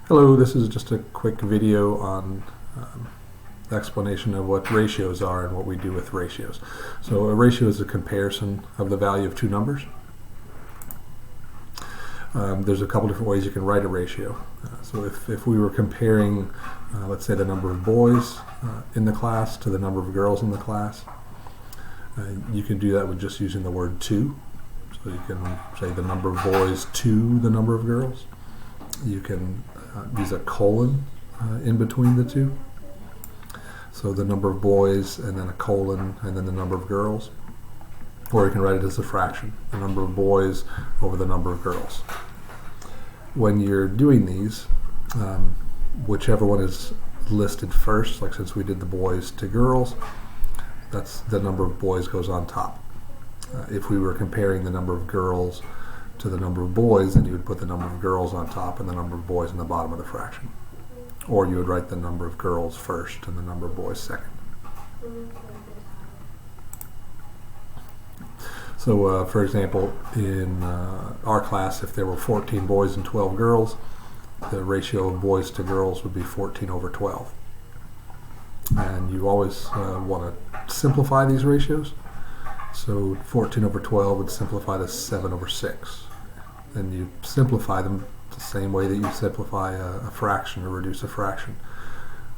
Hello, this is just a quick video on explanation of what ratios are and what we do with ratios. So a ratio is a comparison of the value of two numbers. There's a couple different ways you can write a ratio. So if we were comparing, let's say, the number of boys in the class to the number of girls in the class, you can do that with just using the word to. So you can say the number of boys to the number of girls. You can use a colon in between the two. So the number of boys and then a colon and then the number of girls. Or you can write it as a fraction, the number of boys over the number of girls. When you're doing these, whichever one is listed first, like since we did the boys to girls, that's the number of boys goes on top. If we were comparing the number of girls to the number of boys, then you would put the number of girls on top and the number of boys in the bottom of the fraction. Or you would write the number of girls first and the number of boys second. So for example, in our class, if there were 14 boys and 12 girls, the ratio of boys to girls would be 14 over 12. And you always want to simplify these ratios. So 14 over 12 would simplify to 7 over 6. And you simplify them the same way that you simplify a fraction or reduce a fraction.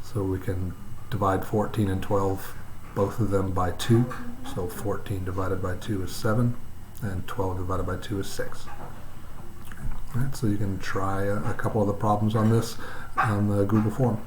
So we can divide 14 and 12, both of them, by 2. So 14 divided by 2 is 7, and 12 divided by 2 is 6. All right, so you can try a couple of the problems on this on the Google form.